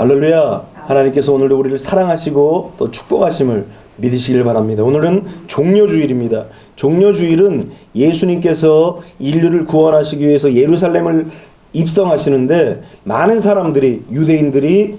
할렐루야. 하나님께서 오늘도 우리를 사랑하시고 또 축복하심을 믿으시길 바랍니다. 오늘은 종려주일입니다. 종려주일은 예수님께서 인류를 구원하시기 위해서 예루살렘을 입성하시는데 많은 사람들이, 유대인들이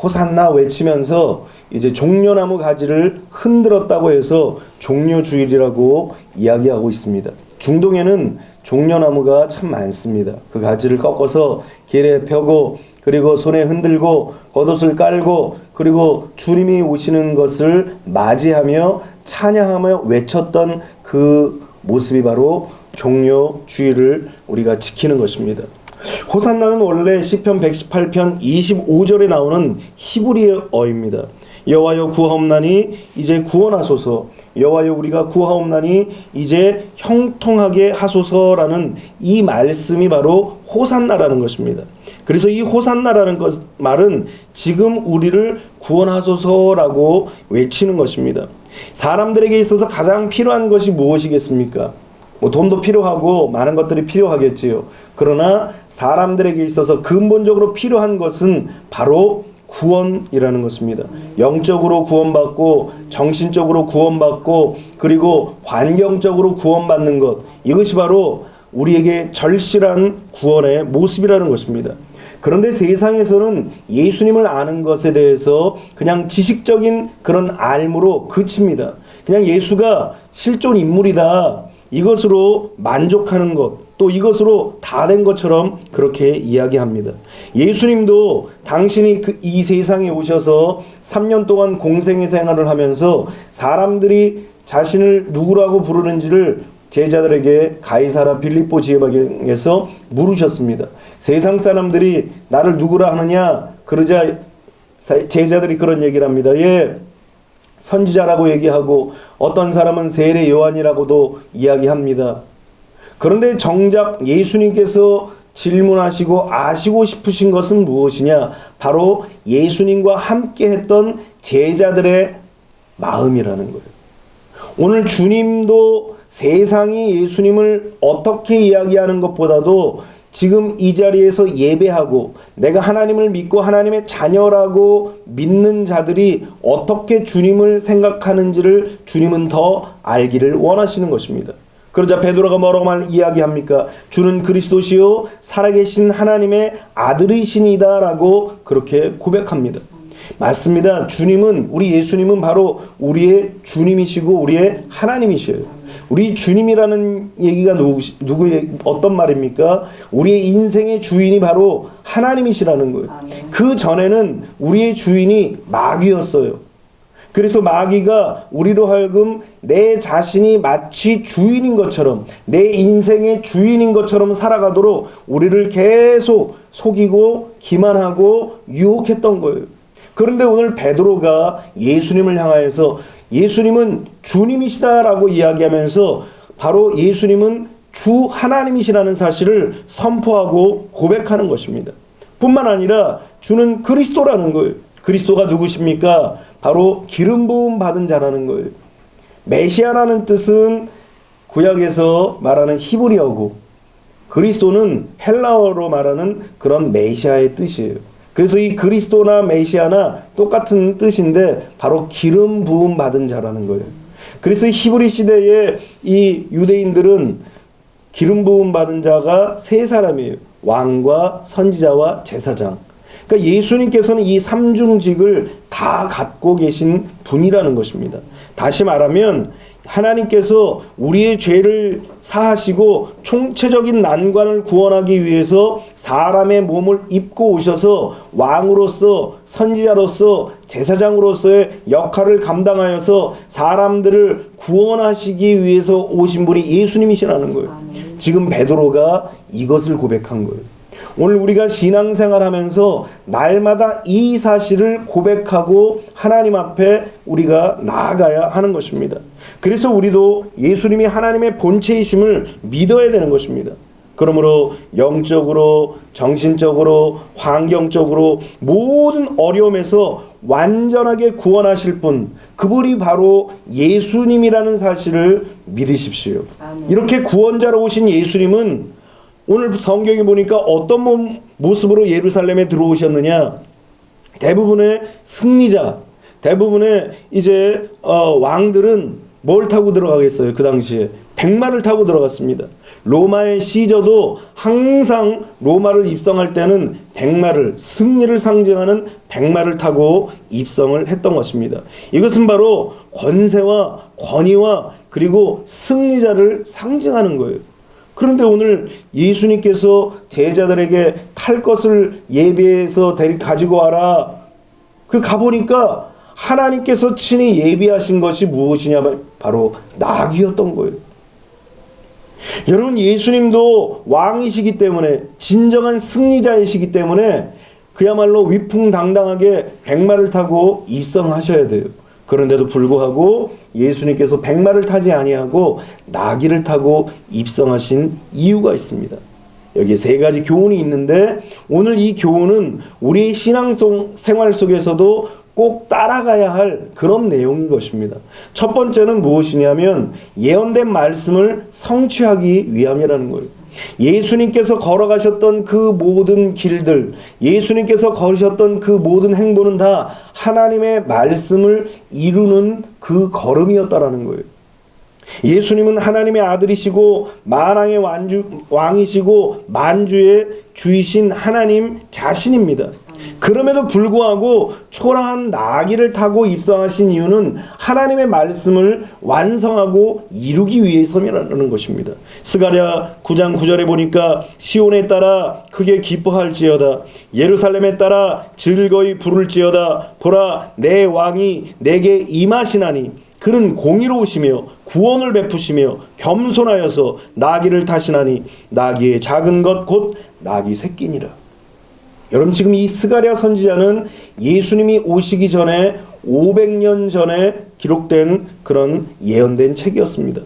호산나 외치면서 이제 종려나무 가지를 흔들었다고 해서 종려주일이라고 이야기하고 있습니다. 중동에는 종려나무가 참 많습니다. 그 가지를 꺾어서 길에 펴고, 그리고 손에 흔들고 겉옷을 깔고, 그리고 주님이 오시는 것을 맞이하며 찬양하며 외쳤던 그 모습이 바로 종려주일을 우리가 지키는 것입니다. 호산나는 원래 시편 118편 25절에 나오는 히브리어입니다. 여호와여 구하옵나니 이제 구원하소서, 여호와여 우리가 구하옵나니 이제 형통하게 하소서라는 이 말씀이 바로 호산나라는 것입니다. 그래서 이 호산나라는 말은 지금 우리를 구원하소서라고 외치는 것입니다. 사람들에게 있어서 가장 필요한 것이 무엇이겠습니까? 돈도 필요하고 많은 것들이 필요하겠지요. 그러나 사람들에게 있어서 근본적으로 필요한 것은 바로 구원이라는 것입니다. 영적으로 구원받고, 정신적으로 구원받고, 그리고 환경적으로 구원받는 것, 이것이 바로 우리에게 절실한 구원의 모습이라는 것입니다. 그런데 세상에서는 예수님을 아는 것에 대해서 그냥 지식적인 그런 알므로 그칩니다. 그냥 예수가 실존 인물이다, 이것으로 만족하는 것, 또 이것으로 다 된 것처럼 그렇게 이야기합니다. 예수님도 당신이 이 세상에 오셔서 3년 동안 공생의 생활을 하면서 사람들이 자신을 누구라고 부르는지를 제자들에게 가이사라 빌립보 지방에서 물으셨습니다. 세상 사람들이 나를 누구라 하느냐? 그러자 제자들이 그런 얘기를 합니다. 예, 선지자라고 얘기하고 어떤 사람은 세례 요한이라고도 이야기합니다. 그런데 정작 예수님께서 질문하시고 아시고 싶으신 것은 무엇이냐? 바로 예수님과 함께 했던 제자들의 마음이라는 거예요. 오늘 주님도 세상이 예수님을 어떻게 이야기하는 것보다도 지금 이 자리에서 예배하고 내가 하나님을 믿고 하나님의 자녀라고 믿는 자들이 어떻게 주님을 생각하는지를 주님은 더 알기를 원하시는 것입니다. 그러자 베드로가 뭐라고 이야기합니까? 주는 그리스도시요 살아계신 하나님의 아들이시니다 라고 그렇게 고백합니다. 맞습니다. 주님은, 우리 예수님은 바로 우리의 주님이시고 우리의 하나님이셔요. 우리 주님이라는 얘기가 어떤 말입니까? 우리의 인생의 주인이 바로 하나님이시라는 거예요. 그 전에는 우리의 주인이 마귀였어요. 그래서 마귀가 우리로 하여금 내 자신이 마치 주인인 것처럼, 내 인생의 주인인 것처럼 살아가도록 우리를 계속 속이고 기만하고 유혹했던 거예요. 그런데 오늘 베드로가 예수님을 향하여서 예수님은 주님이시다라고 이야기하면서 바로 예수님은 주 하나님이시라는 사실을 선포하고 고백하는 것입니다. 뿐만 아니라 주는 그리스도라는 거예요. 그리스도가 누구십니까? 바로 기름 부음 받은 자라는 거예요. 메시아라는 뜻은 구약에서 말하는 히브리어고, 그리스도는 헬라어로 말하는 그런 메시아의 뜻이에요. 그래서 이 그리스도나 메시아나 똑같은 뜻인데 바로 기름 부음 받은 자라는 거예요. 그래서 히브리 시대에 이 유대인들은 기름 부음 받은 자가 세 사람이에요. 왕과 선지자와 제사장. 그러니까 예수님께서는 이 삼중직을 다 갖고 계신 분이라는 것입니다. 다시 말하면 하나님께서 우리의 죄를 사하시고 총체적인 난관을 구원하기 위해서 사람의 몸을 입고 오셔서 왕으로서, 선지자로서, 제사장으로서의 역할을 감당하여서 사람들을 구원하시기 위해서 오신 분이 예수님이시라는 거예요. 지금 베드로가 이것을 고백한 거예요. 오늘 우리가 신앙생활하면서 날마다 이 사실을 고백하고 하나님 앞에 우리가 나아가야 하는 것입니다. 그래서 우리도 예수님이 하나님의 본체이심을 믿어야 되는 것입니다. 그러므로 영적으로, 정신적으로, 환경적으로 모든 어려움에서 완전하게 구원하실 분, 그분이 바로 예수님이라는 사실을 믿으십시오. 이렇게 구원자로 오신 예수님은 오늘 성경에 보니까 어떤 모습으로 예루살렘에 들어오셨느냐? 대부분의 승리자, 대부분의 이제 왕들은 뭘 타고 들어가겠어요? 그 당시에 백마를 타고 들어갔습니다. 로마의 시저도 항상 로마를 입성할 때는 백마를, 승리를 상징하는 백마를 타고 입성을 했던 것입니다. 이것은 바로 권세와 권위와 그리고 승리자를 상징하는 거예요. 그런데 오늘 예수님께서 제자들에게 탈 것을 예비해서 가지고 와라. 그 가보니까 하나님께서 친히 예비하신 것이 무엇이냐면 바로 나귀였던 거예요. 여러분, 예수님도 왕이시기 때문에, 진정한 승리자이시기 때문에 그야말로 위풍당당하게 백마를 타고 입성하셔야 돼요. 그런데도 불구하고 예수님께서 백마를 타지 아니하고 나귀를 타고 입성하신 이유가 있습니다. 여기에 세 가지 교훈이 있는데, 오늘 이 교훈은 우리의 신앙생활 속에서도 꼭 따라가야 할 그런 내용인 것입니다. 첫 번째는 무엇이냐면 예언된 말씀을 성취하기 위함이라는 거예요. 예수님께서 걸어가셨던 그 모든 길들, 예수님께서 걸으셨던 그 모든 행보는 다 하나님의 말씀을 이루는 그 걸음이었다라는 거예요. 예수님은 하나님의 아들이시고 만왕의 왕이시고 만주의 주이신 하나님 자신입니다. 그럼에도 불구하고 초라한 나귀를 타고 입성하신 이유는 하나님의 말씀을 완성하고 이루기 위해서라는 것입니다. 스가랴 9장 9절에 보니까 시온에 따라 크게 기뻐할지어다, 예루살렘에 따라 즐거이 부를지어다. 보라, 내 왕이 내게 임하시나니 그는 공의로우시며 구원을 베푸시며 겸손하여서 나귀를 타시나니 나귀의 작은 것 곧 나귀 새끼니라. 여러분, 지금 이 스가랴 선지자는 예수님이 오시기 전에 500년 전에 기록된 그런 예언된 책이었습니다.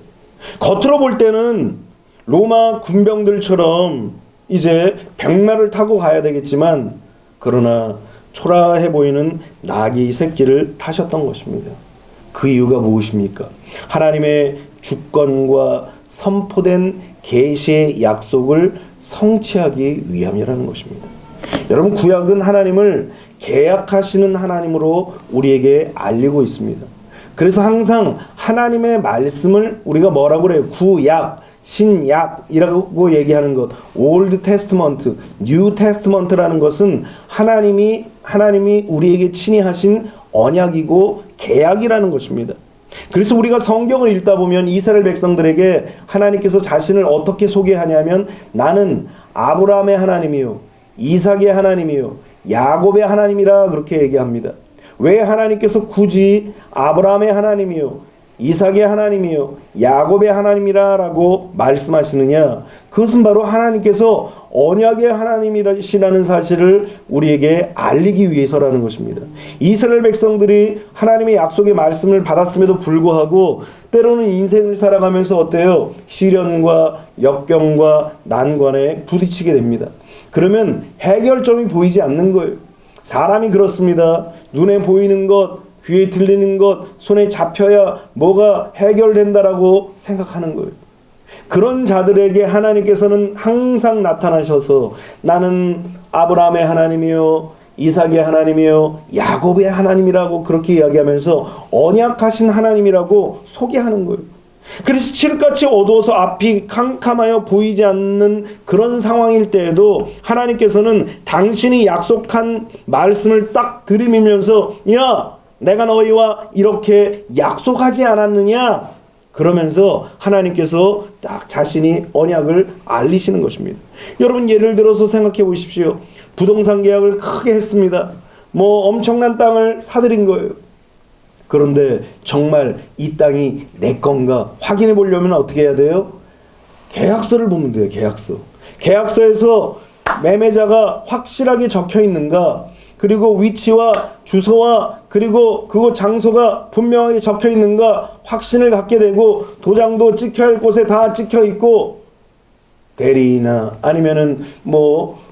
겉으로 볼 때는 로마 군병들처럼 이제 백마를 타고 가야 되겠지만, 그러나 초라해 보이는 나귀 새끼를 타셨던 것입니다. 그 이유가 무엇입니까? 하나님의 주권과 선포된 계시의 약속을 성취하기 위함이라는 것입니다. 여러분, 구약은 하나님을 계약하시는 하나님으로 우리에게 알리고 있습니다. 그래서 항상 하나님의 말씀을 우리가 뭐라고 그래요? 구약, 신약이라고 얘기하는 것, 올드 테스트먼트, 뉴 테스트먼트라는 것은 하나님이 우리에게 친히 하신 언약이고 계약이라는 것입니다. 그래서 우리가 성경을 읽다 보면 이스라엘 백성들에게 하나님께서 자신을 어떻게 소개하냐면, 나는 아브라함의 하나님이요 이삭의 하나님이요 야곱의 하나님이라 그렇게 얘기합니다. 왜 하나님께서 굳이 아브라함의 하나님이요 이삭의 하나님이요 야곱의 하나님이라 라고 말씀하시느냐? 그것은 바로 하나님께서 언약의 하나님이시라는 사실을 우리에게 알리기 위해서라는 것입니다. 이스라엘 백성들이 하나님의 약속의 말씀을 받았음에도 불구하고 때로는 인생을 살아가면서 어때요? 시련과 역경과 난관에 부딪히게 됩니다. 그러면 해결점이 보이지 않는 거예요. 사람이 그렇습니다. 눈에 보이는 것, 귀에 들리는 것, 손에 잡혀야 뭐가 해결된다라고 생각하는 거예요. 그런 자들에게 하나님께서는 항상 나타나셔서 나는 아브라함의 하나님이요 이삭의 하나님이요 야곱의 하나님이라고 그렇게 이야기하면서 언약하신 하나님이라고 소개하는 거예요. 그래서 칠흑같이 어두워서 앞이 캄캄하여 보이지 않는 그런 상황일 때에도 하나님께서는 당신이 약속한 말씀을 딱 들이밀면서, 야, 내가 너희와 이렇게 약속하지 않았느냐? 그러면서 하나님께서 딱 자신이 언약을 알리시는 것입니다. 여러분, 예를 들어서 생각해 보십시오. 부동산 계약을 크게 했습니다. 엄청난 땅을 사들인 거예요. 그런데 정말 이 땅이 내 건가 확인해 보려면 어떻게 해야 돼요? 계약서를 보면 돼요. 계약서에서 매매자가 확실하게 적혀 있는가, 그리고 위치와 주소와 그리고 그곳 장소가 분명하게 적혀 있는가 확신을 갖게 되고, 도장도 찍혀야 할 곳에 다 찍혀 있고, 대리인이나 아니면은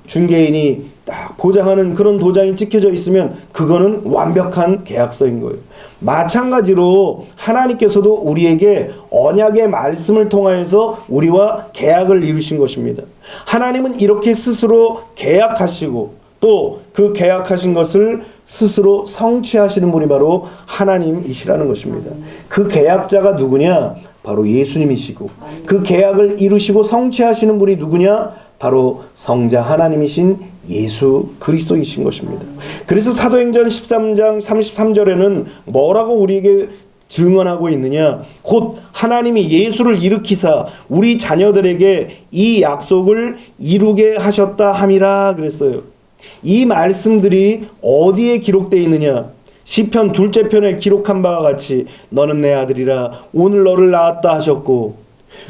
중개인이 딱 보장하는 그런 도장이 찍혀져 있으면 그거는 완벽한 계약서인 거예요. 마찬가지로 하나님께서도 우리에게 언약의 말씀을 통하여서 우리와 계약을 이루신 것입니다. 하나님은 이렇게 스스로 계약하시고 또 그 계약하신 것을 스스로 성취하시는 분이 바로 하나님이시라는 것입니다. 그 계약자가 누구냐? 바로 예수님이시고, 그 계약을 이루시고 성취하시는 분이 누구냐? 바로 성자 하나님이신 예수 그리스도이신 것입니다. 그래서 사도행전 13장 33절에는 뭐라고 우리에게 증언하고 있느냐? 곧 하나님이 예수를 일으키사 우리 자녀들에게 이 약속을 이루게 하셨다 함이라 그랬어요. 이 말씀들이 어디에 기록되어 있느냐? 시편 둘째 편에 기록한 바와 같이 너는 내 아들이라 오늘 너를 낳았다 하셨고,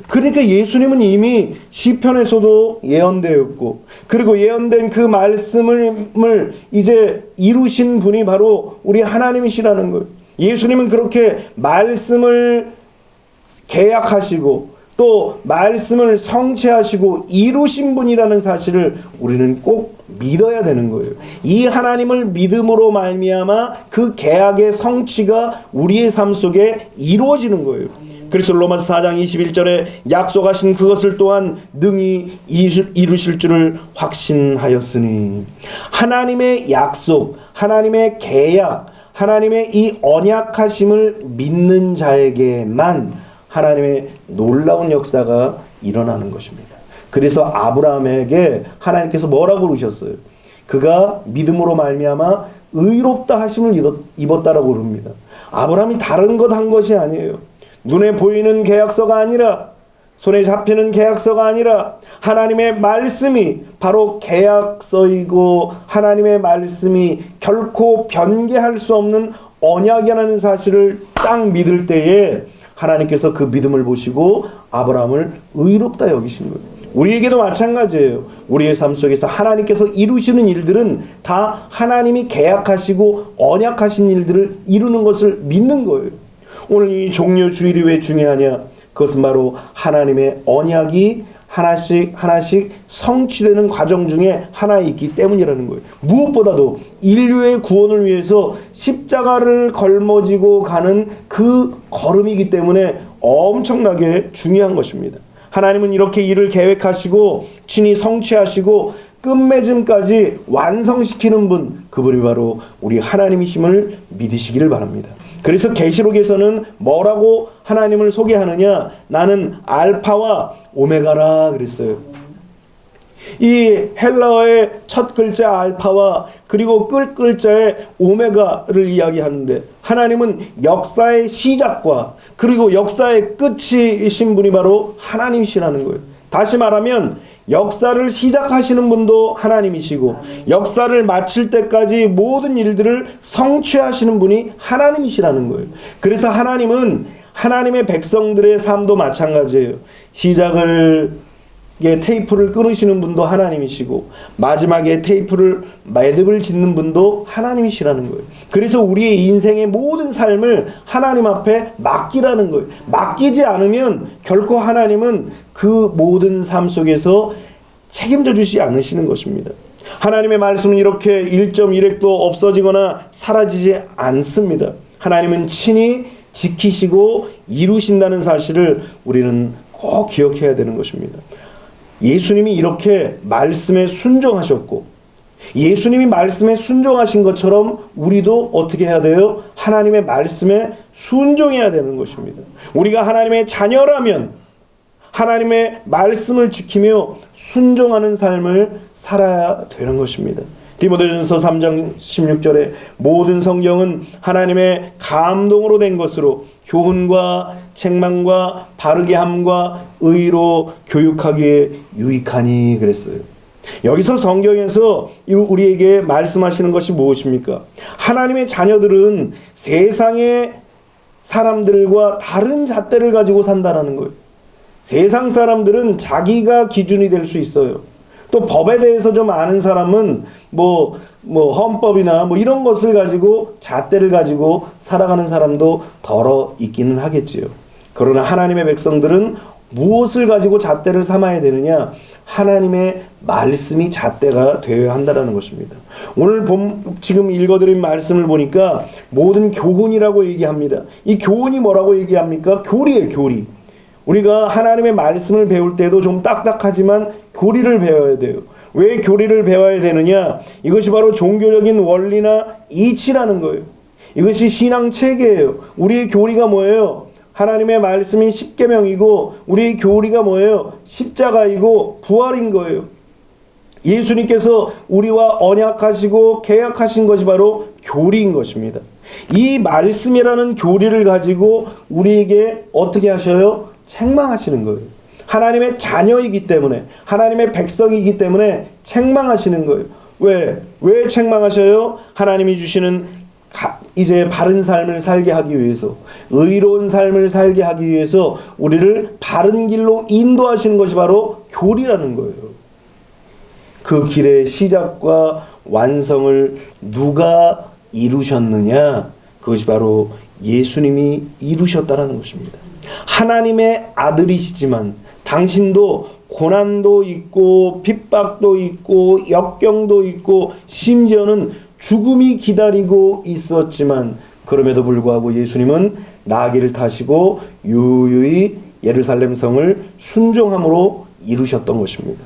그러니까 예수님은 이미 시편에서도 예언되었고, 그리고 예언된 그 말씀을 이제 이루신 분이 바로 우리 하나님이시라는 거예요. 예수님은 그렇게 말씀을 계약하시고 또 말씀을 성취하시고 이루신 분이라는 사실을 우리는 꼭 믿어야 되는 거예요. 이 하나님을 믿음으로 말미암아 그 계약의 성취가 우리의 삶 속에 이루어지는 거예요. 그래서 로마서 4장 21절에 약속하신 그것을 또한 능히 이루실 줄을 확신하였으니, 하나님의 약속, 하나님의 계약, 하나님의 이 언약하심을 믿는 자에게만 하나님의 놀라운 역사가 일어나는 것입니다. 그래서 아브라함에게 하나님께서 뭐라고 그러셨어요? 그가 믿음으로 말미암아 의롭다 하심을 입었다라고 그럽니다. 아브라함이 다른 것 한 것이 아니에요. 눈에 보이는 계약서가 아니라, 손에 잡히는 계약서가 아니라 하나님의 말씀이 바로 계약서이고, 하나님의 말씀이 결코 변개할 수 없는 언약이라는 사실을 딱 믿을 때에 하나님께서 그 믿음을 보시고 아브라함을 의롭다 여기신 거예요. 우리에게도 마찬가지예요. 우리의 삶 속에서 하나님께서 이루시는 일들은 다 하나님이 계약하시고 언약하신 일들을 이루는 것을 믿는 거예요. 오늘 이 종려 주일이 왜 중요하냐? 그것은 바로 하나님의 언약이 하나씩 성취되는 과정 중에 하나에 있기 때문이라는 거예요. 무엇보다도 인류의 구원을 위해서 십자가를 걸머지고 가는 그 걸음이기 때문에 엄청나게 중요한 것입니다. 하나님은 이렇게 일을 계획하시고 친히 성취하시고 끝맺음까지 완성시키는 분, 그분이 바로 우리 하나님이심을 믿으시기를 바랍니다. 그래서 계시록에서는 뭐라고 하나님을 소개하느냐? 나는 알파와 오메가라 그랬어요. 이 헬라어의 첫 글자 알파와 그리고 끝 글자의 오메가를 이야기하는데, 하나님은 역사의 시작과 그리고 역사의 끝이신 분이 바로 하나님이시라는 거예요. 다시 말하면 역사를 시작하시는 분도 하나님이시고 역사를 마칠 때까지 모든 일들을 성취하시는 분이 하나님이시라는 거예요. 그래서 하나님은 하나님의 백성들의 삶도 마찬가지예요. 테이프를 끊으시는 분도 하나님이시고 마지막에 매듭을 짓는 분도 하나님이시라는 거예요. 그래서 우리의 인생의 모든 삶을 하나님 앞에 맡기라는 거예요. 맡기지 않으면 결코 하나님은 그 모든 삶 속에서 책임져 주시지 않으시는 것입니다. 하나님의 말씀은 이렇게 1.1획도 없어지거나 사라지지 않습니다. 하나님은 친히 지키시고 이루신다는 사실을 우리는 꼭 기억해야 되는 것입니다. 예수님이 이렇게 말씀에 순종하셨고, 예수님이 말씀에 순종하신 것처럼 우리도 어떻게 해야 돼요? 하나님의 말씀에 순종해야 되는 것입니다. 우리가 하나님의 자녀라면 하나님의 말씀을 지키며 순종하는 삶을 살아야 되는 것입니다. 디모데전서 3장 16절에 모든 성경은 하나님의 감동으로 된 것으로 교훈과 책망과 바르게 함과 의로 교육하기에 유익하니 그랬어요. 여기서 성경에서 우리에게 말씀하시는 것이 무엇입니까? 하나님의 자녀들은 세상의 사람들과 다른 잣대를 가지고 산다는 거예요. 세상 사람들은 자기가 기준이 될 수 있어요. 또 법에 대해서 좀 아는 사람은 헌법이나 이런 것을 가지고 잣대를 가지고 살아가는 사람도 덜어 있기는 하겠지요. 그러나 하나님의 백성들은 무엇을 가지고 잣대를 삼아야 되느냐? 하나님의 말씀이 잣대가 되어야 한다는 것입니다. 오늘 지금 읽어드린 말씀을 보니까 모든 교훈이라고 얘기합니다. 이 교훈이 뭐라고 얘기합니까? 교리예요, 교리. 우리가 하나님의 말씀을 배울 때도 좀 딱딱하지만 교리를 배워야 돼요. 왜 교리를 배워야 되느냐? 이것이 바로 종교적인 원리나 이치라는 거예요. 이것이 신앙 체계예요. 우리의 교리가 뭐예요? 하나님의 말씀인 십계명이고 우리의 교리가 뭐예요? 십자가이고 부활인 거예요. 예수님께서 우리와 언약하시고 계약하신 것이 바로 교리인 것입니다. 이 말씀이라는 교리를 가지고 우리에게 어떻게 하셔요? 책망하시는 거예요. 하나님의 자녀이기 때문에, 하나님의 백성이기 때문에 책망하시는 거예요. 왜 책망하셔요? 하나님이 주시는 이제 바른 삶을 살게 하기 위해서, 의로운 삶을 살게 하기 위해서 우리를 바른 길로 인도하시는 것이 바로 교리라는 거예요. 그 길의 시작과 완성을 누가 이루셨느냐? 그것이 바로 예수님이 이루셨다는 것입니다. 하나님의 아들이시지만 당신도 고난도 있고 핍박도 있고 역경도 있고 심지어는 죽음이 기다리고 있었지만 그럼에도 불구하고 예수님은 나귀를 타시고 유유히 예루살렘 성을 순종함으로 이루셨던 것입니다.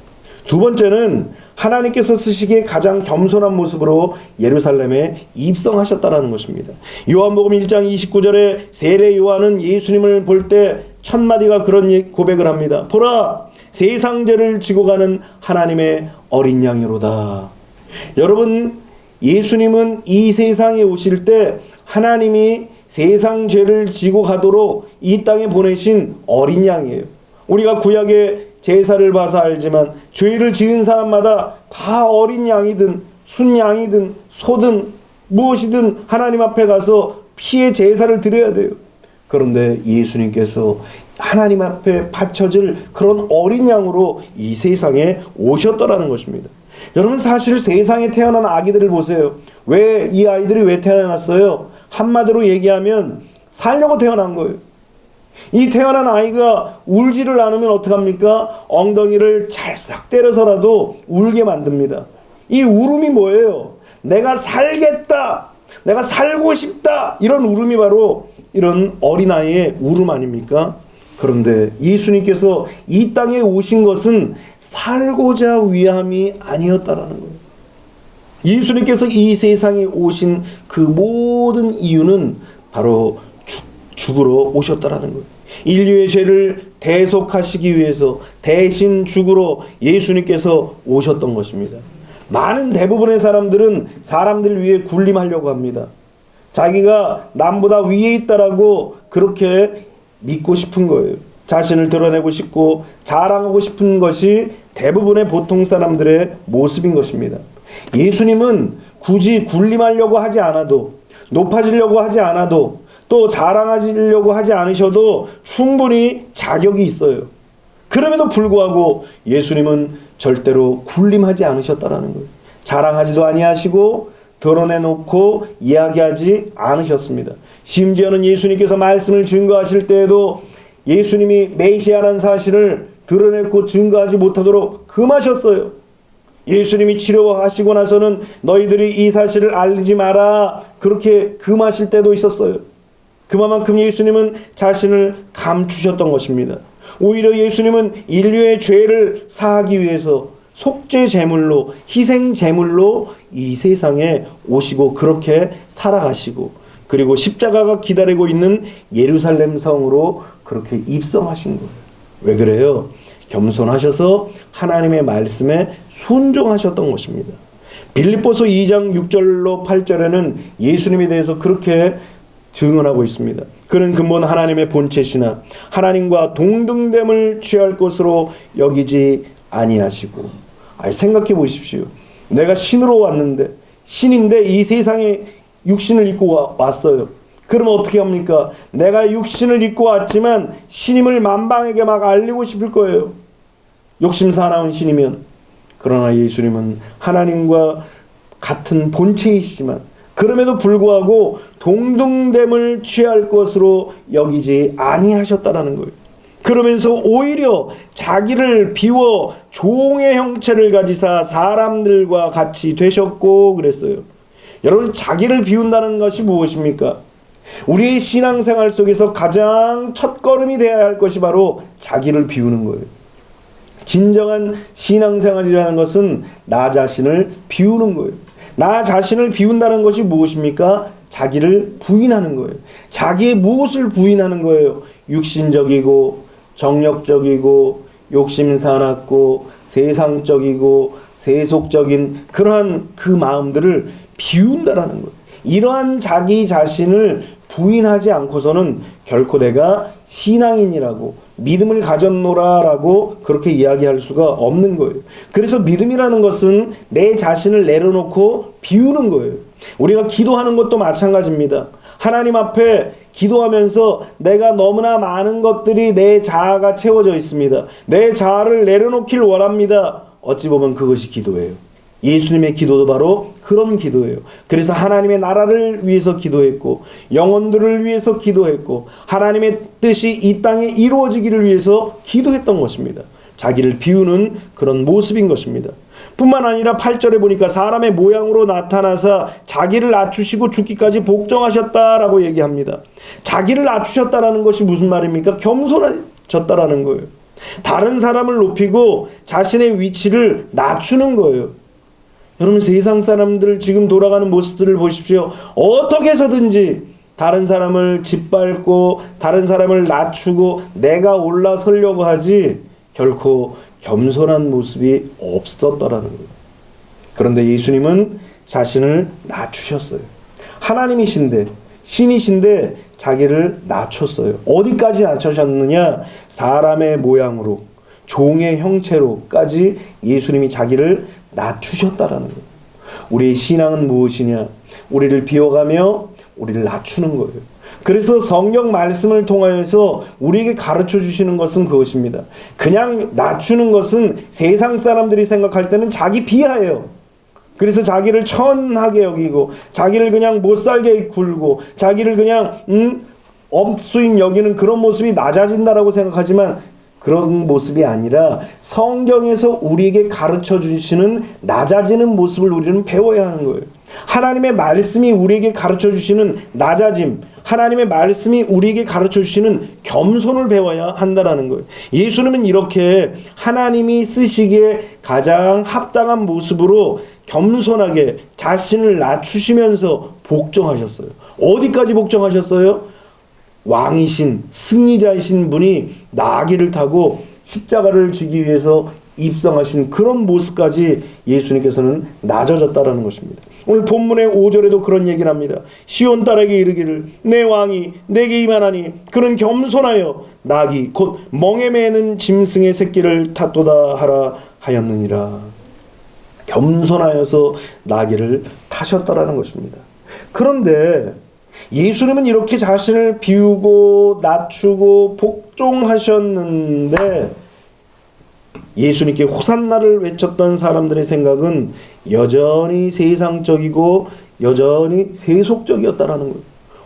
두 번째는 하나님께서 쓰시기에 가장 겸손한 모습으로 예루살렘에 입성하셨다는 것입니다. 요한복음 1장 29절에 세례 요한은 예수님을 볼 때 첫마디가 그런 고백을 합니다. 보라, 세상 죄를 지고 가는 하나님의 어린 양이로다. 여러분, 예수님은 이 세상에 오실 때 하나님이 세상 죄를 지고 가도록 이 땅에 보내신 어린 양이에요. 우리가 구약의 제사를 봐서 알지만 죄를 지은 사람마다 다 어린 양이든 순양이든 소든 무엇이든 하나님 앞에 가서 피의 제사를 드려야 돼요. 그런데 예수님께서 하나님 앞에 바쳐질 그런 어린 양으로 이 세상에 오셨더라는 것입니다. 여러분, 사실 세상에 태어난 아기들을 보세요. 왜 이 아이들이 왜 태어났어요? 한마디로 얘기하면 살려고 태어난 거예요. 이 태어난 아이가 울지를 않으면 어떡합니까? 엉덩이를 찰싹 때려서라도 울게 만듭니다. 이 울음이 뭐예요? 내가 살겠다, 내가 살고 싶다, 이런 울음이 바로 이런 어린아이의 울음 아닙니까? 그런데 예수님께서 이 땅에 오신 것은 살고자 위함이 아니었다라는 거예요. 예수님께서 이 세상에 오신 그 모든 이유는 바로 죽으러 오셨다라는 거예요. 인류의 죄를 대속하시기 위해서 대신 죽으러 예수님께서 오셨던 것입니다. 많은 대부분의 사람들은 사람들 위해 군림하려고 합니다. 자기가 남보다 위에 있다라고 그렇게 믿고 싶은 거예요. 자신을 드러내고 싶고 자랑하고 싶은 것이 대부분의 보통 사람들의 모습인 것입니다. 예수님은 굳이 군림하려고 하지 않아도, 높아지려고 하지 않아도, 또 자랑하려고 하지 않으셔도 충분히 자격이 있어요. 그럼에도 불구하고 예수님은 절대로 군림하지 않으셨다라는 거예요. 자랑하지도 아니하시고 드러내놓고 이야기하지 않으셨습니다. 심지어는 예수님께서 말씀을 증거하실 때에도 예수님이 메시아라는 사실을 드러내고 증거하지 못하도록 금하셨어요. 예수님이 치료하시고 나서는 너희들이 이 사실을 알리지 마라, 그렇게 금하실 때도 있었어요. 그만큼 예수님은 자신을 감추셨던 것입니다. 오히려 예수님은 인류의 죄를 사하기 위해서 속죄 제물로, 희생 제물로 이 세상에 오시고 그렇게 살아가시고, 그리고 십자가가 기다리고 있는 예루살렘 성으로 그렇게 입성하신 거예요. 왜 그래요? 겸손하셔서 하나님의 말씀에 순종하셨던 것입니다. 빌립보서 2장 6절로 8절에는 예수님에 대해서 그렇게 증언하고 있습니다. 그는 근본 하나님의 본체시나 하나님과 동등됨을 취할 것으로 여기지 아니하시고. 생각해 보십시오. 내가 신으로 왔는데, 신인데 이 세상에 육신을 입고 왔어요. 그러면 어떻게 합니까? 내가 육신을 입고 왔지만 신임을 만방에게 막 알리고 싶을 거예요. 욕심 사나운 신이면. 그러나 예수님은 하나님과 같은 본체이시지만 그럼에도 불구하고 동등됨을 취할 것으로 여기지 아니하셨다라는 거예요. 그러면서 오히려 자기를 비워 종의 형체를 가지사 사람들과 같이 되셨고 그랬어요. 여러분, 자기를 비운다는 것이 무엇입니까? 우리의 신앙생활 속에서 가장 첫걸음이 되어야 할 것이 바로 자기를 비우는 거예요. 진정한 신앙생활이라는 것은 나 자신을 비우는 거예요. 나 자신을 비운다는 것이 무엇입니까? 자기를 부인하는 거예요. 자기의 무엇을 부인하는 거예요? 육신적이고 정력적이고 욕심 사납고 세상적이고 세속적인 그러한 그 마음들을 비운다라는 거예요. 이러한 자기 자신을 부인하지 않고서는 결코 내가 신앙인이라고 믿음을 가졌노라라고 그렇게 이야기할 수가 없는 거예요. 그래서 믿음이라는 것은 내 자신을 내려놓고 비우는 거예요. 우리가 기도하는 것도 마찬가지입니다. 하나님 앞에 기도하면서 내가 너무나 많은 것들이 내 자아가 채워져 있습니다. 내 자아를 내려놓길 원합니다. 어찌 보면 그것이 기도예요. 예수님의 기도도 바로 그런 기도예요. 그래서 하나님의 나라를 위해서 기도했고 영혼들을 위해서 기도했고 하나님의 뜻이 이 땅에 이루어지기를 위해서 기도했던 것입니다. 자기를 비우는 그런 모습인 것입니다. 뿐만 아니라 8절에 보니까 사람의 모양으로 나타나사 자기를 낮추시고 죽기까지 복종하셨다라고 얘기합니다. 자기를 낮추셨다라는 것이 무슨 말입니까? 겸손하셨다라는 거예요. 다른 사람을 높이고 자신의 위치를 낮추는 거예요. 여러분, 세상 사람들 지금 돌아가는 모습들을 보십시오. 어떻게 해서든지 다른 사람을 짓밟고 다른 사람을 낮추고 내가 올라서려고 하지 결코 겸손한 모습이 없었더라는 거예요. 그런데 예수님은 자신을 낮추셨어요. 하나님이신데 신이신데 자기를 낮췄어요. 어디까지 낮추셨느냐? 사람의 모양으로 종의 형체로까지 예수님이 자기를 낮추셨다라는 거예요. 우리의 신앙은 무엇이냐? 우리를 비워가며 우리를 낮추는 거예요. 그래서 성경 말씀을 통하여서 우리에게 가르쳐 주시는 것은 그것입니다. 그냥 낮추는 것은 세상 사람들이 생각할 때는 자기 비하예요. 그래서 자기를 천하게 여기고 자기를 그냥 못살게 굴고 자기를 그냥 업수인 여기는 그런 모습이 낮아진다라고 생각하지만 그런 모습이 아니라 성경에서 우리에게 가르쳐 주시는 낮아지는 모습을 우리는 배워야 하는 거예요. 하나님의 말씀이 우리에게 가르쳐 주시는 낮아짐, 하나님의 말씀이 우리에게 가르쳐 주시는 겸손을 배워야 한다라는 거예요. 예수님은 이렇게 하나님이 쓰시기에 가장 합당한 모습으로 겸손하게 자신을 낮추시면서 복종하셨어요. 어디까지 복종하셨어요? 왕이신 승리자이신 분이 나귀를 타고 십자가를 지기 위해서 입성하신 그런 모습까지 예수님께서는 낮아졌다라는 것입니다. 오늘 본문의 5절에도 그런 얘기를 합니다. 시온 딸에게 이르기를 내 왕이 내게 임하나니 그는 겸손하여 나귀 곧 멍에 매는 짐승의 새끼를 탔도다 하라 하였느니라. 겸손하여서 나귀를 타셨다라는 것입니다. 그런데 예수님은 이렇게 자신을 비우고 낮추고 복종하셨는데 예수님께 호산나를 외쳤던 사람들의 생각은 여전히 세상적이고 여전히 세속적이었다라는 거예요.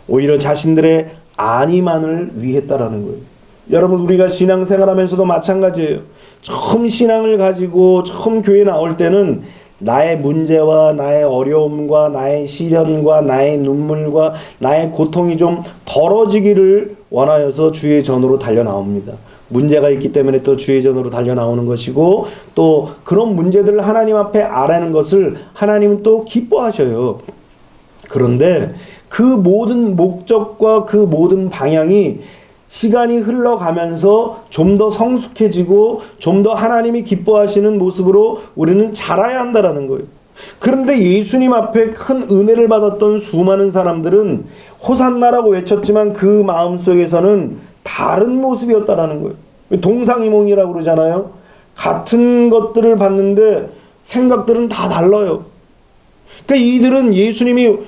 오히려 자신들의 안위만을 위했다라는 거예요. 여러분, 우리가 신앙생활하면서도 마찬가지예요. 처음 신앙을 가지고 처음 교회 나올 때는 나의 문제와 나의 어려움과 나의 시련과 나의 눈물과 나의 고통이 좀 덜어지기를 원하여서 주의 전으로 달려 나옵니다. 문제가 있기 때문에 또 주의 전으로 달려 나오는 것이고 또 그런 문제들을 하나님 앞에 아뢰는 것을 하나님은 또 기뻐하셔요. 그런데 그 모든 목적과 그 모든 방향이 시간이 흘러가면서 좀 더 성숙해지고 좀 더 하나님이 기뻐하시는 모습으로 우리는 자라야 한다라는 거예요. 그런데 예수님 앞에 큰 은혜를 받았던 수많은 사람들은 호산나라고 외쳤지만 그 마음속에서는 다른 모습이었다라는 거예요. 동상이몽이라고 그러잖아요. 같은 것들을 봤는데 생각들은 다 달라요. 그러니까 이들은 예수님이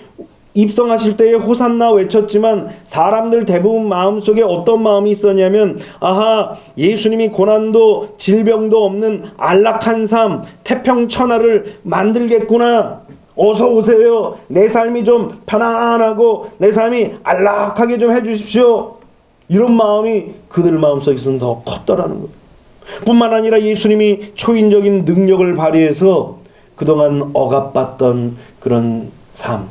입성하실 때에 호산나 외쳤지만 사람들 대부분 마음속에 어떤 마음이 있었냐면 아하, 예수님이 고난도 질병도 없는 안락한 삶 태평천하를 만들겠구나, 어서 오세요, 내 삶이 좀 편안하고 내 삶이 안락하게 좀 해주십시오, 이런 마음이 그들 마음속에서는 더 컸더라는 거예요. 뿐만 아니라 예수님이 초인적인 능력을 발휘해서 그동안 억압받던 그런 삶,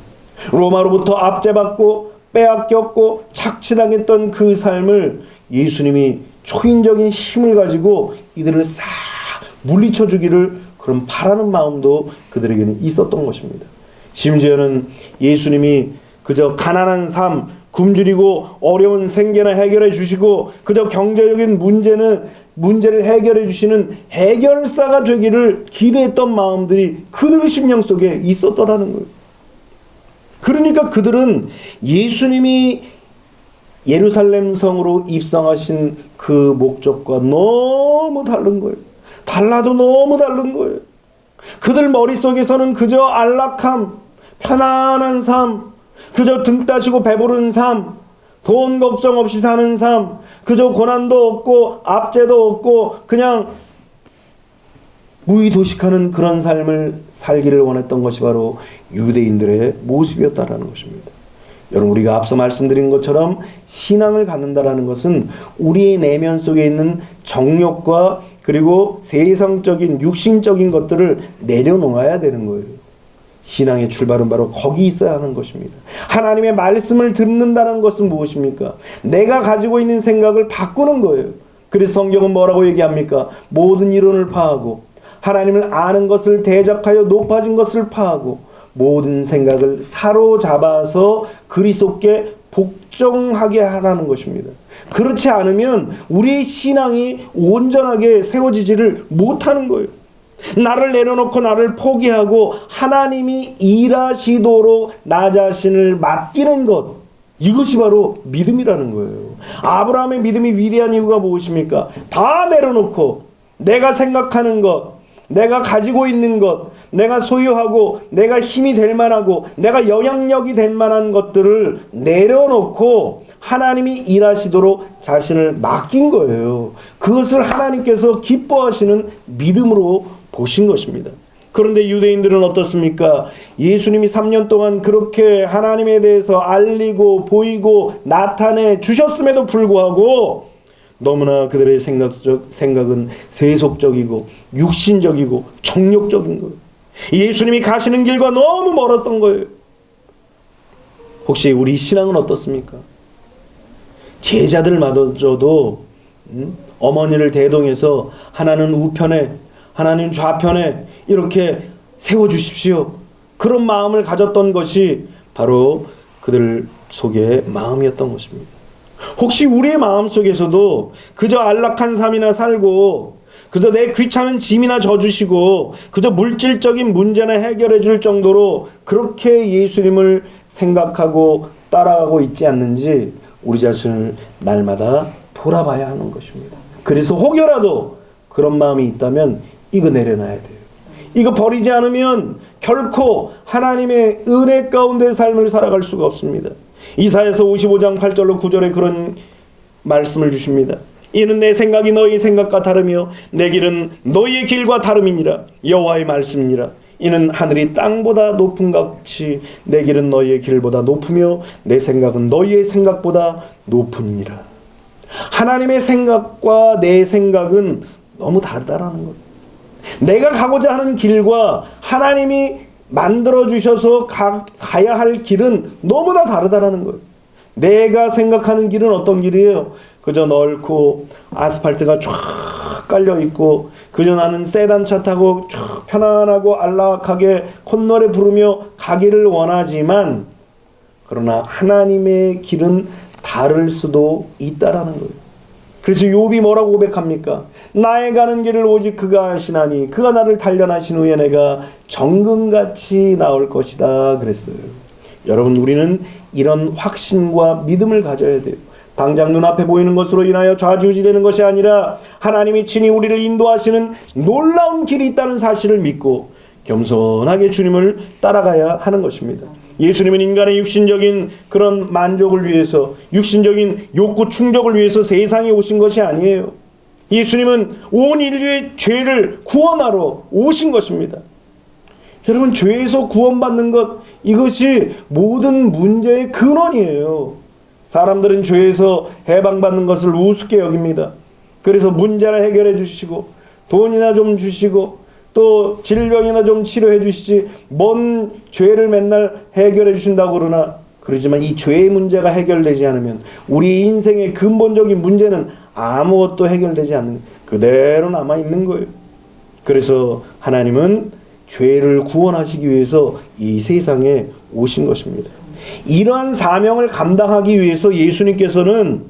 로마로부터 압제받고 빼앗겼고 착취당했던 그 삶을 예수님이 초인적인 힘을 가지고 이들을 싹 물리쳐 주기를 그런 바라는 마음도 그들에게는 있었던 것입니다. 심지어는 예수님이 그저 가난한 삶, 굶주리고 어려운 생계나 해결해 주시고 그저 경제적인 문제를 해결해 주시는 해결사가 되기를 기대했던 마음들이 그들 심령 속에 있었더라는 거예요. 그러니까 그들은 예수님이 예루살렘 성으로 입성하신 그 목적과 너무 다른 거예요. 달라도 너무 다른 거예요. 그들 머릿속에서는 그저 안락함, 편안한 삶, 그저 등 따시고 배부른 삶, 돈 걱정 없이 사는 삶, 그저 고난도 없고 압제도 없고 그냥 무의도식하는 그런 삶을 살기를 원했던 것이 바로 유대인들의 모습이었다라는 것입니다. 여러분, 우리가 앞서 말씀드린 것처럼 신앙을 갖는다라는 것은 우리의 내면 속에 있는 정욕과 그리고 세상적인 육신적인 것들을 내려놓아야 되는 거예요. 신앙의 출발은 바로 거기 있어야 하는 것입니다. 하나님의 말씀을 듣는다는 것은 무엇입니까? 내가 가지고 있는 생각을 바꾸는 거예요. 그래서 성경은 뭐라고 얘기합니까? 모든 이론을 파하고 하나님을 아는 것을 대적하여 높아진 것을 파하고 모든 생각을 사로잡아서 그리스도께 복종하게 하라는 것입니다. 그렇지 않으면 우리의 신앙이 온전하게 세워지지를 못하는 거예요. 나를 내려놓고 나를 포기하고 하나님이 일하시도록 나 자신을 맡기는 것, 이것이 바로 믿음이라는 거예요. 아브라함의 믿음이 위대한 이유가 무엇입니까? 다 내려놓고 내가 생각하는 것, 내가 가지고 있는 것, 내가 소유하고 내가 힘이 될 만하고 내가 영향력이 될 만한 것들을 내려놓고 하나님이 일하시도록 자신을 맡긴 거예요. 그것을 하나님께서 기뻐하시는 믿음으로 보신 것입니다. 그런데 유대인들은 어떻습니까? 예수님이 3년 동안 그렇게 하나님에 대해서 알리고 보이고 나타내 주셨음에도 불구하고 너무나 그들의 생각은 세속적이고 육신적이고 정욕적인 거예요. 예수님이 가시는 길과 너무 멀었던 거예요. 혹시 우리 신앙은 어떻습니까? 제자들마저도 어머니를 대동해서 하나는 우편에 하나는 좌편에 이렇게 세워주십시오. 그런 마음을 가졌던 것이 바로 그들 속의 마음이었던 것입니다. 혹시 우리의 마음속에서도 그저 안락한 삶이나 살고 그저 내 귀찮은 짐이나 져주시고 그저 물질적인 문제나 해결해 줄 정도로 그렇게 예수님을 생각하고 따라가고 있지 않는지 우리 자신을 날마다 돌아봐야 하는 것입니다. 그래서 혹여라도 그런 마음이 있다면 이거 내려놔야 돼요. 이거 버리지 않으면 결코 하나님의 은혜 가운데 삶을 살아갈 수가 없습니다. 이사야서 55장 8절로 9절에 그런 말씀을 주십니다. 이는 내 생각이 너희의 생각과 다르며 내 길은 너희의 길과 다름이니라. 여호와의 말씀이니라. 이는 하늘이 땅보다 높은 같이 내 길은 너희의 길보다 높으며 내 생각은 너희의 생각보다 높으니라. 하나님의 생각과 내 생각은 너무 다르다라는 것. 내가 가고자 하는 길과 하나님이 만들어주셔서 가야 할 길은 너무나 다르다라는 거예요. 내가 생각하는 길은 어떤 길이에요? 그저 넓고 아스팔트가 쫙 깔려있고 그저 나는 세단차 타고 쫙 편안하고 안락하게 콧노래 부르며 가기를 원하지만 그러나 하나님의 길은 다를 수도 있다라는 거예요. 그래서 욥이 뭐라고 고백합니까? 나의 가는 길을 오직 그가 아시나니 그가 나를 단련하신 후에 내가 정금같이 나올 것이다 그랬어요. 여러분, 우리는 이런 확신과 믿음을 가져야 돼요. 당장 눈앞에 보이는 것으로 인하여 좌지우지되는 것이 아니라 하나님이 친히 우리를 인도하시는 놀라운 길이 있다는 사실을 믿고 겸손하게 주님을 따라가야 하는 것입니다. 예수님은 인간의 육신적인 그런 만족을 위해서, 육신적인 욕구 충족을 위해서 세상에 오신 것이 아니에요. 예수님은 온 인류의 죄를 구원하러 오신 것입니다. 여러분, 죄에서 구원받는 것, 이것이 모든 문제의 근원이에요. 사람들은 죄에서 해방받는 것을 우습게 여깁니다. 그래서 문제나 해결해 주시고 돈이나 좀 주시고 또 질병이나 좀 치료해 주시지 뭔 죄를 맨날 해결해 주신다고 그러지만 이 죄의 문제가 해결되지 않으면 우리 인생의 근본적인 문제는 아무것도 해결되지 않는 그대로 남아있는 거예요. 그래서 하나님은 죄를 구원하시기 위해서 이 세상에 오신 것입니다. 이러한 사명을 감당하기 위해서 예수님께서는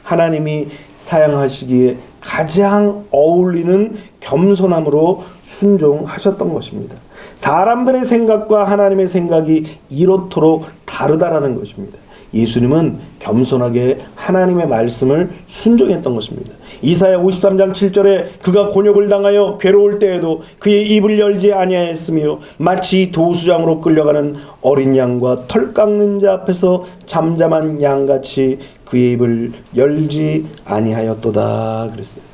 하나님이 사용하시기에 가장 어울리는 겸손함으로 순종하셨던 것입니다. 사람들의 생각과 하나님의 생각이 이렇도록 다르다라는 것입니다. 예수님은 겸손하게 하나님의 말씀을 순종했던 것입니다. 이사야 53장 7절에 그가 곤욕을 당하여 괴로울 때에도 그의 입을 열지 아니하였으며 마치 도수장으로 끌려가는 어린 양과 털 깎는 자 앞에서 잠잠한 양같이 그의 입을 열지 아니하였도다 그랬어요.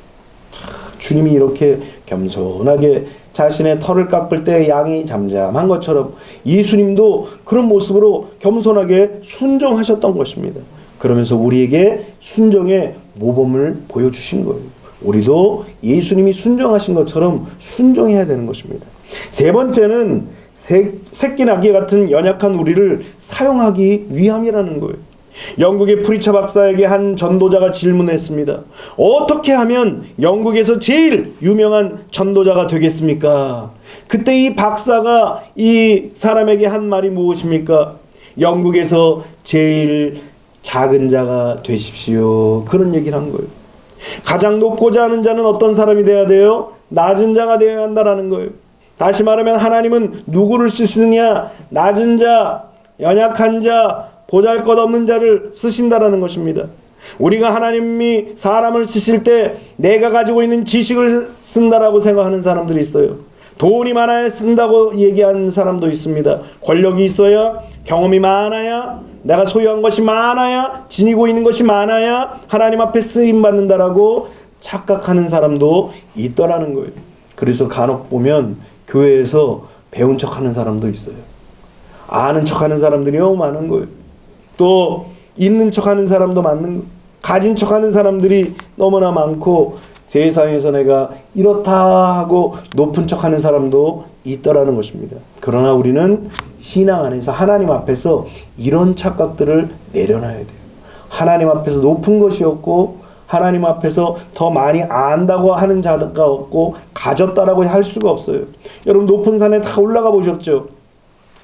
주님이 이렇게 겸손하게 자신의 털을 깎을 때 양이 잠잠한 것처럼 예수님도 그런 모습으로 겸손하게 순종하셨던 것입니다. 그러면서 우리에게 순종의 모범을 보여주신 거예요. 우리도 예수님이 순종하신 것처럼 순종해야 되는 것입니다. 세 번째는 새끼 낙이 같은 연약한 우리를 사용하기 위함이라는 거예요. 영국의 프리처 박사에게 한 전도자가 질문했습니다. 어떻게 하면 영국에서 제일 유명한 전도자가 되겠습니까? 그때 이 박사가 이 사람에게 한 말이 무엇입니까? 영국에서 제일 작은 자가 되십시오. 그런 얘기를 한 거예요. 가장 높고자 하는 자는 어떤 사람이 돼야 돼요? 낮은 자가 되어야 한다라는 거예요. 다시 말하면 하나님은 누구를 쓰시느냐? 낮은 자, 연약한 자, 보잘것없는 자를 쓰신다라는 것입니다. 우리가 하나님이 사람을 쓰실 때 내가 가지고 있는 지식을 쓴다라고 생각하는 사람들이 있어요. 돈이 많아야 쓴다고 얘기하는 사람도 있습니다. 권력이 있어야, 경험이 많아야, 내가 소유한 것이 많아야, 지니고 있는 것이 많아야 하나님 앞에 쓰임받는다라고 착각하는 사람도 있더라는 거예요. 그래서 간혹 보면 교회에서 배운 척하는 사람도 있어요. 아는 척하는 사람들이 너무 많은 거예요. 또 있는 척하는 사람도 많은, 가진 척하는 사람들이 너무나 많고 세상에서 내가 이렇다 하고 높은 척하는 사람도 있더라는 것입니다. 그러나 우리는 신앙 안에서 하나님 앞에서 이런 착각들을 내려놔야 돼요. 하나님 앞에서 높은 것이 없고 하나님 앞에서 더 많이 안다고 하는 자가 없고 가졌다라고 할 수가 없어요. 여러분 높은 산에 다 올라가 보셨죠?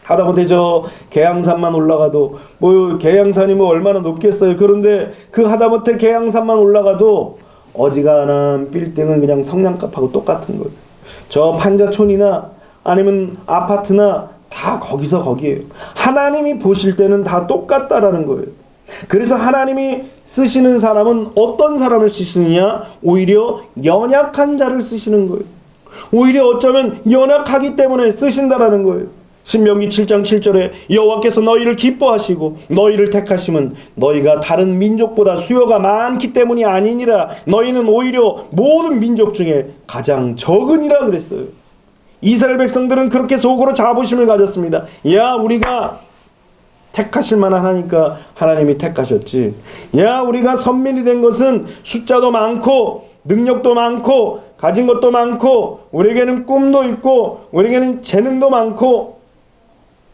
하다못해 저 계양산만 올라가도 뭐 계양산이 뭐 얼마나 높겠어요. 그런데 그 하다못해 계양산만 올라가도 어지간한 빌딩은 그냥 성냥갑하고 똑같은 거예요. 저 판자촌이나 아니면 아파트나 다 거기서 거기에요. 하나님이 보실 때는 다 똑같다라는 거예요. 그래서 하나님이 쓰시는 사람은 어떤 사람을 쓰시느냐? 오히려 연약한 자를 쓰시는 거예요. 오히려 어쩌면 연약하기 때문에 쓰신다라는 거예요. 신명기 7장 7절에 여호와께서 너희를 기뻐하시고 너희를 택하심은 너희가 다른 민족보다 수요가 많기 때문이 아니니라. 너희는 오히려 모든 민족 중에 가장 적으니라 그랬어요. 이스라엘 백성들은 그렇게 속으로 자부심을 가졌습니다. 야, 우리가 택하실 만한 하니까 하나님이 택하셨지. 야, 우리가 선민이 된 것은 숫자도 많고 능력도 많고 가진 것도 많고 우리에게는 꿈도 있고 우리에게는 재능도 많고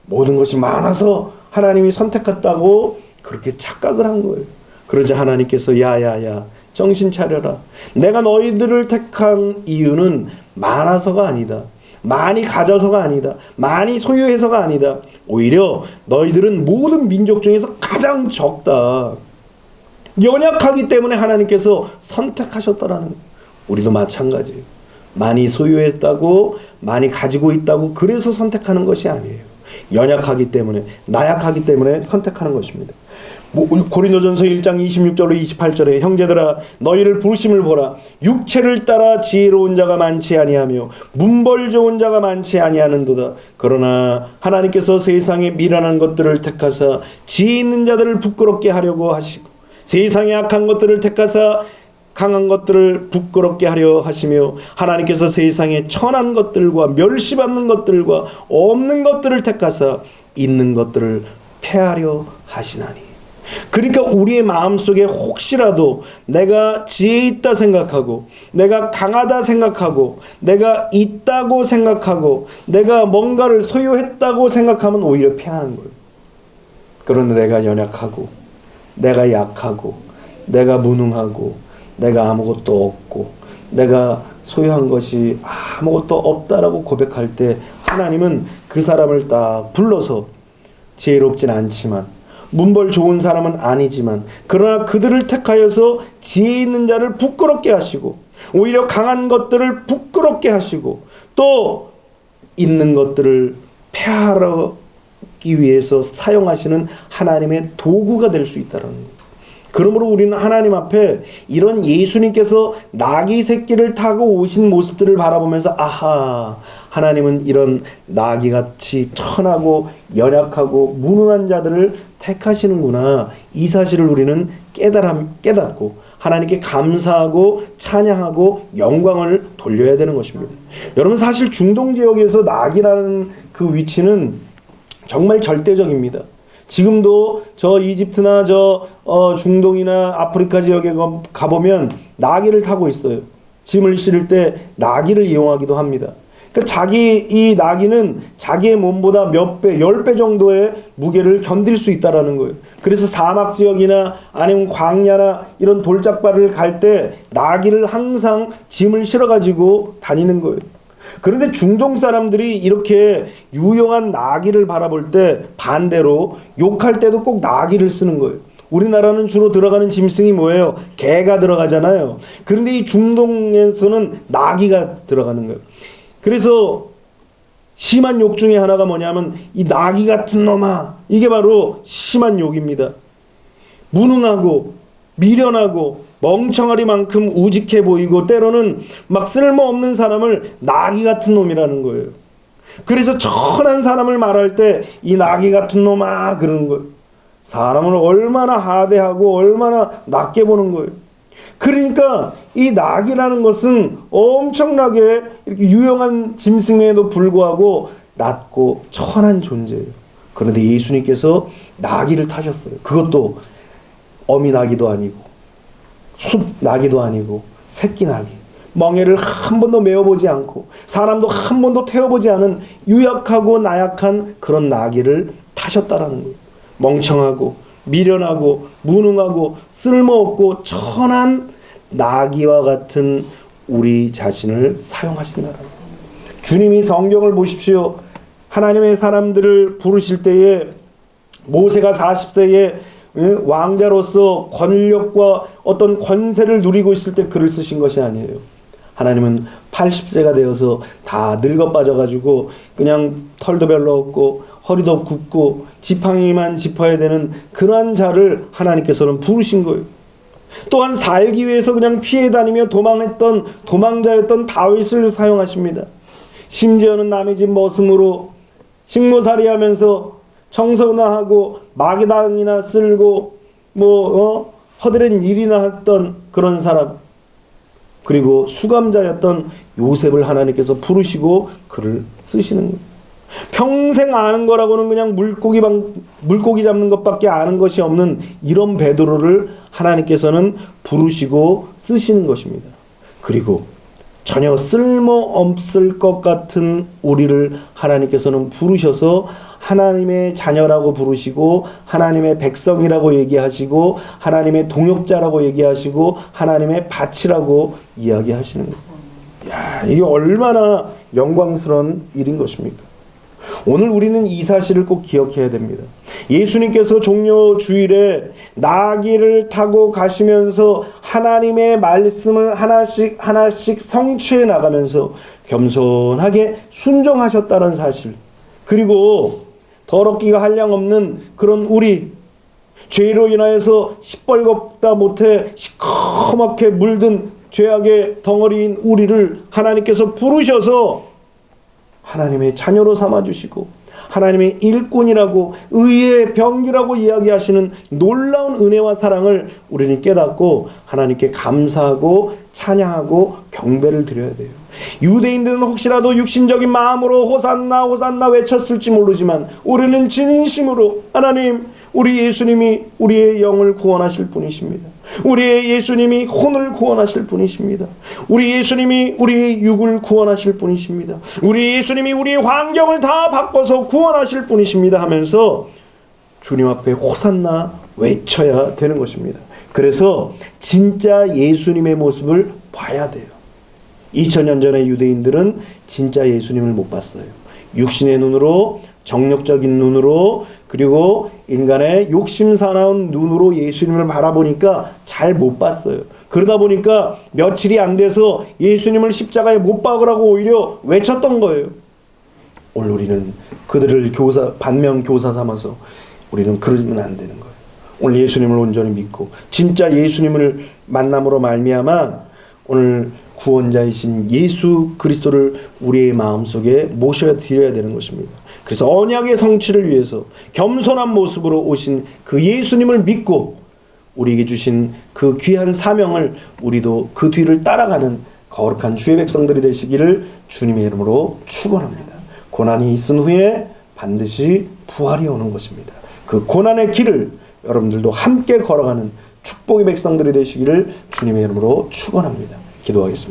모든 것이 많아서 하나님이 선택했다고 그렇게 착각을 한 거예요. 그러자 하나님께서 야야야 정신 차려라. 내가 너희들을 택한 이유는 많아서가 아니다. 많이 가져서가 아니다. 많이 소유해서가 아니다. 오히려 너희들은 모든 민족 중에서 가장 적다. 연약하기 때문에 하나님께서 선택하셨다라는 거예요. 우리도 마찬가지예요. 많이 소유했다고 많이 가지고 있다고 그래서 선택하는 것이 아니에요. 연약하기 때문에 나약하기 때문에 선택하는 것입니다. 고린도전서 1장 26절로 28절에 형제들아 너희를 부르심을 보라. 육체를 따라 지혜로운 자가 많지 아니하며 문벌 좋은 자가 많지 아니하는도다. 그러나 하나님께서 세상에 미련한 것들을 택하사 지혜 있는 자들을 부끄럽게 하려고 하시고 세상에 악한 것들을 택하사 강한 것들을 부끄럽게 하려 하시며 하나님께서 세상에 천한 것들과 멸시받는 것들과 없는 것들을 택하사 있는 것들을 폐하려 하시나니. 그러니까 우리의 마음속에 혹시라도 내가 지혜 있다 생각하고 내가 강하다 생각하고 내가 있다고 생각하고 내가 뭔가를 소유했다고 생각하면 오히려 폐하는 거예요. 그런데 내가 연약하고 내가 약하고 내가 무능하고 내가 아무것도 없고 내가 소유한 것이 아무것도 없다라고 고백할 때 하나님은 그 사람을 딱 불러서 지혜롭진 않지만 문벌 좋은 사람은 아니지만 그러나 그들을 택하여서 지혜 있는 자를 부끄럽게 하시고 오히려 강한 것들을 부끄럽게 하시고 또 있는 것들을 폐하기 위해서 사용하시는 하나님의 도구가 될 수 있다는 거예요. 그러므로 우리는 하나님 앞에 이런 예수님께서 나귀 새끼를 타고 오신 모습들을 바라보면서 아하, 하나님은 이런 나귀같이 천하고 연약하고 무능한 자들을 택하시는구나, 이 사실을 우리는 깨닫고 하나님께 감사하고 찬양하고 영광을 돌려야 되는 것입니다. 여러분, 사실 중동 지역에서 나귀라는 그 위치는 정말 절대적입니다. 지금도 저 이집트나 중동이나 아프리카 지역에 가보면 나귀를 타고 있어요. 짐을 실을 때 나귀를 이용하기도 합니다. 그러니까 이 나귀는 자기의 몸보다 몇 배, 10배 정도의 무게를 견딜 수 있다라는 거예요. 그래서 사막 지역이나 아니면 광야나 이런 돌짝발을 갈 때 나귀를 항상 짐을 실어가지고 다니는 거예요. 그런데 중동 사람들이 이렇게 유용한 나귀를 바라볼 때 반대로 욕할 때도 꼭 나귀를 쓰는 거예요. 우리나라는 주로 들어가는 짐승이 뭐예요? 개가 들어가잖아요. 그런데 이 중동에서는 나귀가 들어가는 거예요. 그래서 심한 욕 중에 하나가 뭐냐면 이 나귀 같은 놈아, 이게 바로 심한 욕입니다. 무능하고 미련하고 멍청하리만큼 우직해 보이고 때로는 막 쓸모없는 사람을 나귀 같은 놈이라는 거예요. 그래서 천한 사람을 말할 때 이 나귀 같은 놈아 그러는 거예요. 사람을 얼마나 하대하고 얼마나 낮게 보는 거예요. 그러니까 이 나귀라는 것은 엄청나게 이렇게 유용한 짐승에도 불구하고 낮고 천한 존재예요. 그런데 예수님께서 나귀를 타셨어요. 그것도 어미 나귀도 아니고 숲 나귀도 아니고 새끼 나귀, 멍에를 한 번도 메어보지 않고 사람도 한 번도 태워보지 않은 유약하고 나약한 그런 나귀를 타셨다라는 거예요. 멍청하고 미련하고 무능하고 쓸모없고 천한 나귀와 같은 우리 자신을 사용하신다는 거예요. 주님이 성경을 보십시오. 하나님의 사람들을 부르실 때에 모세가 40세에 왕자로서 권력과 어떤 권세를 누리고 있을 때 글을 쓰신 것이 아니에요. 하나님은 80세가 되어서 다 늙어 빠져가지고 그냥 털도 별로 없고 허리도 굽고 지팡이만 짚어야 되는 그러한 자를 하나님께서는 부르신 거예요. 또한 살기 위해서 그냥 피해 다니며 도망자였던 다윗을 사용하십니다. 심지어는 남의 집 머슴으로 식모살이 하면서 청소나 하고 마개당이나 쓸고 허드렛 일이나 했던 그런 사람, 그리고 수감자였던 요셉을 하나님께서 부르시고 글을 쓰시는 거예요. 평생 아는 거라고는 그냥 물고기 잡는 것밖에 아는 것이 없는 이런 베드로를 하나님께서는 부르시고 쓰시는 것입니다. 그리고 전혀 쓸모없을 것 같은 우리를 하나님께서는 부르셔서 하나님의 자녀라고 부르시고 하나님의 백성이라고 얘기하시고 하나님의 동역자라고 얘기하시고 하나님의 밭이라고 이야기하시는 거예요. 야, 이게 얼마나 영광스러운 일인 것입니까? 오늘 우리는 이 사실을 꼭 기억해야 됩니다. 예수님께서 종려 주일에 나귀를 타고 가시면서 하나님의 말씀을 하나씩 성취해 나가면서 겸손하게 순종하셨다는 사실, 그리고 더럽기가 한량없는 그런 우리, 죄로 인하여서 시뻘겋다 못해 시커멓게 물든 죄악의 덩어리인 우리를 하나님께서 부르셔서 하나님의 자녀로 삼아주시고 하나님의 일꾼이라고 의의 병기라고 이야기하시는 놀라운 은혜와 사랑을 우리는 깨닫고 하나님께 감사하고 찬양하고 경배를 드려야 돼요. 유대인들은 혹시라도 육신적인 마음으로 호산나 호산나 외쳤을지 모르지만 우리는 진심으로 하나님, 우리 예수님이 우리의 영을 구원하실 분이십니다. 우리의 예수님이 혼을 구원하실 분이십니다. 우리 예수님이 우리의 육을 구원하실 분이십니다. 우리 예수님이 우리의 환경을 다 바꿔서 구원하실 분이십니다 하면서 주님 앞에 호산나 외쳐야 되는 것입니다. 그래서 진짜 예수님의 모습을 봐야 돼요. 2000년 전의 유대인들은 진짜 예수님을 못 봤어요. 육신의 눈으로, 정력적인 눈으로, 그리고 인간의 욕심사나운 눈으로 예수님을 바라보니까 잘 못 봤어요. 그러다 보니까 며칠이 안 돼서 예수님을 십자가에 못 박으라고 오히려 외쳤던 거예요. 오늘 우리는 그들을 반면 교사 삼아서 우리는 그러면 안 되는 거예요. 오늘 예수님을 온전히 믿고 진짜 예수님을 만남으로 말미암아 오늘 구원자이신 예수 그리스도를 우리의 마음속에 모셔드려야 되는 것입니다. 그래서 언약의 성취를 위해서 겸손한 모습으로 오신 그 예수님을 믿고 우리에게 주신 그 귀한 사명을 우리도 그 뒤를 따라가는 거룩한 주의 백성들이 되시기를 주님의 이름으로 축원합니다. 고난이 있은 후에 반드시 부활이 오는 것입니다. 그 고난의 길을 여러분들도 함께 걸어가는 축복의 백성들이 되시기를 주님의 이름으로 축원합니다. 기도하겠습니다.